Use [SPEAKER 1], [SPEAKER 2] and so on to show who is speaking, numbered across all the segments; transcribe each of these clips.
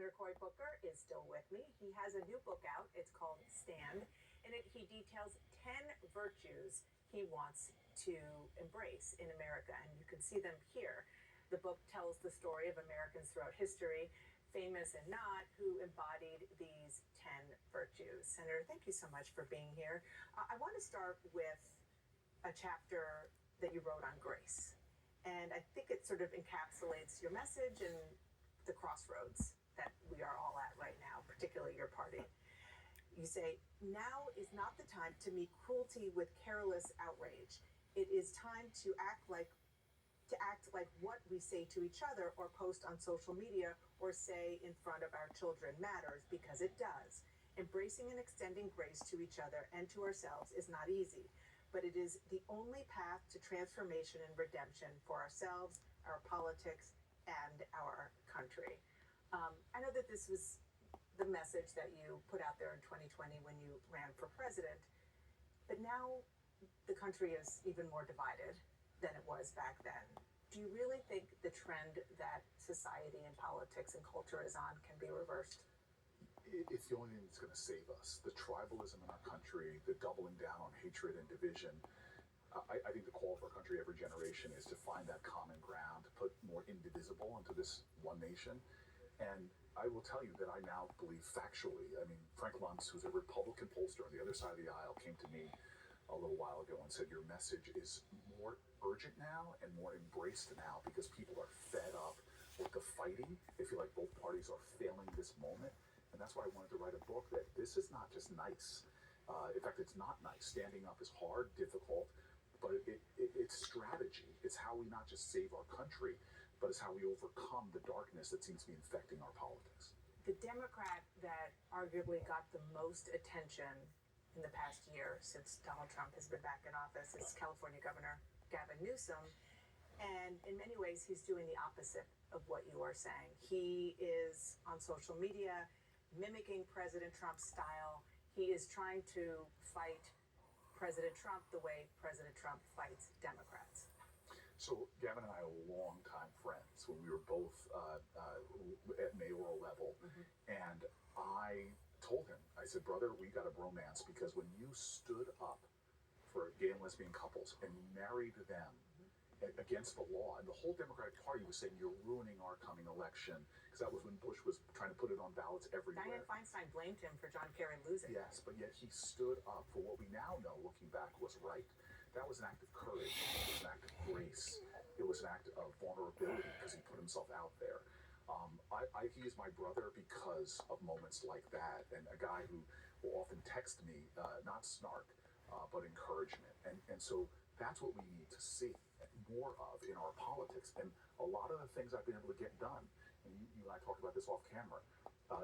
[SPEAKER 1] Senator Cory is still with me. He has a new book out. It's called Stand. In it, he details 10 virtues he wants to embrace in America, and you can see them here. The book tells the story of Americans throughout history, famous and not, who embodied these 10 virtues. Senator, thank you so much for being here. I want to start with a chapter that you wrote on grace. And I think it sort of encapsulates your message and the crossroads that we are all at right now, particularly your party. You say, now is not the time to meet cruelty with careless outrage. It is time to act like what we say to each other or post on social media or say in front of our children matters, because it does. Embracing and extending grace to each other and to ourselves is not easy, but it is the only path to transformation and redemption for ourselves, our politics, and our country. I know that this was the message that you put out there in 2020 when you ran for president, but now the country is even more divided than it was back then. Do you really think the trend that society and politics and culture is on can be reversed?
[SPEAKER 2] It's the only thing that's going to save us. The tribalism in our country, the doubling down on hatred and division. I think the call for our country every generation is to find that common ground, to put more indivisible into this one nation. And I will tell you that I now believe factually. I mean, Frank Luntz, who's a Republican pollster on the other side of the aisle, came to me a little while ago and said, your message is more urgent now and more embraced now because people are fed up with the fighting. They feel like both parties are failing this moment. And that's why I wanted to write a book that this is not just nice. In fact, it's not nice. Standing up is hard, difficult, but it's strategy. It's how we not just save our country, but it's how we overcome the darkness that seems to be infecting our politics.
[SPEAKER 1] The Democrat that arguably got the most attention in the past year since Donald Trump has been back in office is California Governor Gavin Newsom. And in many ways, he's doing the opposite of what you are saying. He is on social media mimicking President Trump's style. He is trying to fight President Trump the way President Trump fights Democrats.
[SPEAKER 2] So Gavin and I are longtime friends when we were both at mayoral level. Mm-hmm. And I told him, I said, brother, we got a bromance because when you stood up for gay and lesbian couples and married them against the law, and the whole Democratic Party was saying you're ruining our coming election, because that was when Bush was trying to put it on ballots everywhere.
[SPEAKER 1] Dianne Feinstein blamed him for John Kerry losing.
[SPEAKER 2] Yes, but yet he stood up for what we now know, looking back, was right. That was an act of courage. It was an act of grace. It was an act of vulnerability because he put himself out there. He is my brother because of moments like that, and a guy who will often text me, not snark, but encouragement. And so that's what we need to see more of in our politics. And a lot of the things I've been able to get done, and you and I talked about this off camera,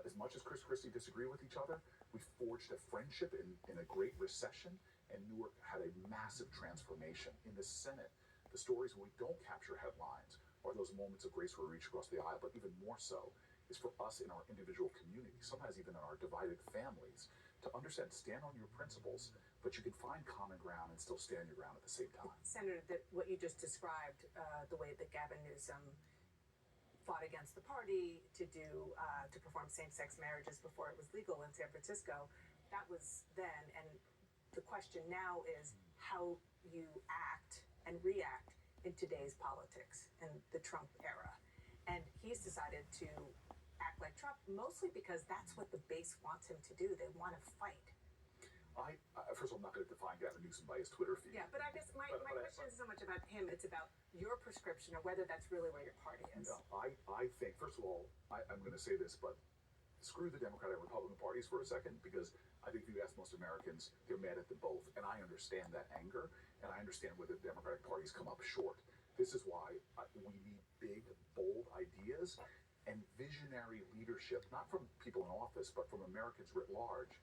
[SPEAKER 2] as much as Chris Christie disagree with each other, we forged a friendship in a great recession, and Newark had a massive transformation. In the Senate, the stories when we don't capture headlines are those moments of grace where we reach across the aisle, but even more so is for us in our individual communities, sometimes even in our divided families, to understand, stand on your principles, but you can find common ground and still stand your ground at the same time.
[SPEAKER 1] Senator, what you just described, the way that Gavin Newsom fought against the party to perform same-sex marriages before it was legal in San Francisco, that was then, and the question now is how you act and react in today's politics and the Trump era. And he's decided to act like Trump, mostly because that's what the base wants him to do. They want to fight.
[SPEAKER 2] First of all, I'm not going to define Gavin Newsom by his Twitter feed.
[SPEAKER 1] Yeah, but I guess my question isn't so much about him, it's about your prescription or whether that's really where your party is.
[SPEAKER 2] No, I think, first of all, I'm going to say this, but screw the Democratic and Republican parties for a second, because I think if you ask most Americans, they're mad at them both. And I understand that anger, and I understand where the Democratic parties come up short. This is why we need big, bold ideas and visionary leadership, not from people in office, but from Americans writ large,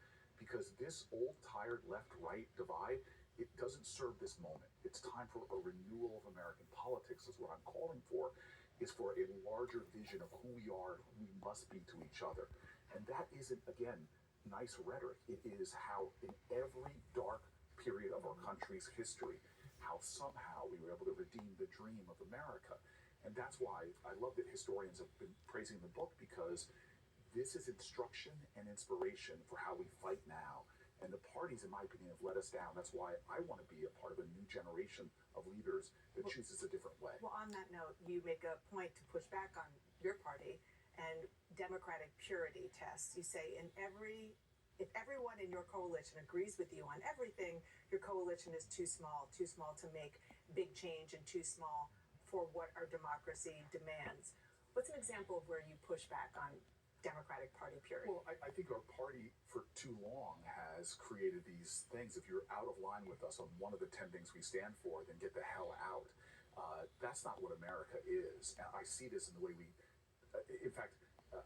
[SPEAKER 2] because this old, tired left-right divide, it doesn't serve this moment. It's time for a renewal of American politics, is what I'm calling for, is for a larger vision of who we are and who we must be to each other. And that isn't, again, nice rhetoric. It is how in every dark period of our country's history, how somehow we were able to redeem the dream of America. And that's why I love that historians have been praising the book, because This is instruction and inspiration for how we fight now. And the parties, in my opinion, have let us down. That's why I want to be a part of a new generation of leaders that chooses a different way.
[SPEAKER 1] Well, on that note, you make a point to push back on your party and democratic purity tests. You say if everyone in your coalition agrees with you on everything, your coalition is too small to make big change and too small for what our democracy demands. What's an example of where you push back on Democratic Party purity?
[SPEAKER 2] Well, I think our party for too long has created these things. If you're out of line with us on one of the 10 things we stand for, then get the hell out. That's not what America is. And I see this in the way we, in fact,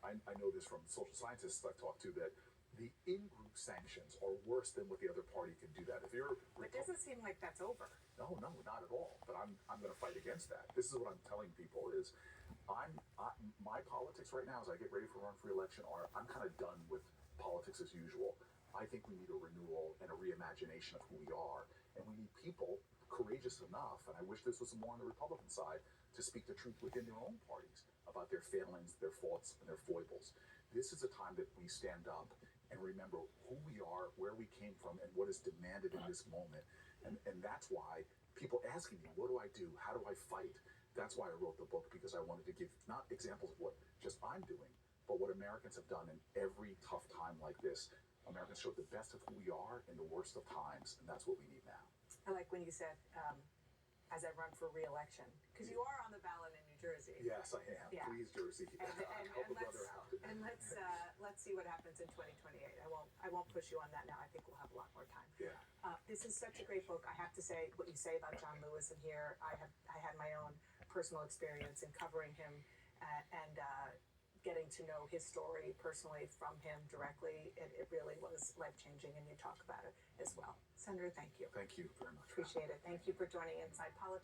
[SPEAKER 2] I know this from social scientists I've talked to, that the in-group sanctions are worse than what the other party can do that. If you're
[SPEAKER 1] It doesn't seem like that's over.
[SPEAKER 2] No, not at all. But I'm going to fight against that. This is what I'm telling people is, my politics right now, as I get ready for run for election, I'm kind of done with politics as usual. I think we need a renewal and a reimagination of who we are, and we need people courageous enough. And I wish this was more on the Republican side to speak the truth within their own parties about their failings, their faults, and their foibles. This is a time that we stand up and remember who we are, where we came from, and what is demanded in this moment. And that's why people asking me, what do I do? How do I fight? That's why I wrote the book, because I wanted to give not examples of what just I'm doing, but what Americans have done in every tough time like this. Americans showed the best of who we are in the worst of times, and that's what we need now.
[SPEAKER 1] I like when you said, as I run for re-election, because you are on the ballot in New Jersey.
[SPEAKER 2] Yes, I am.
[SPEAKER 1] Yeah.
[SPEAKER 2] Please, Jersey, help a brother out.
[SPEAKER 1] And let's see what happens in 2028. I won't push you on that now. I think we'll have a lot more time.
[SPEAKER 2] Yeah.
[SPEAKER 1] This is such a great book. I have to say what you say about John Lewis in here. I had my own personal experience in covering him and getting to know his story personally from him directly. It really was life-changing, and you talk about it as well. Senator, thank you.
[SPEAKER 2] Thank you very much.
[SPEAKER 1] Appreciate it. Thank you for joining Inside Politics.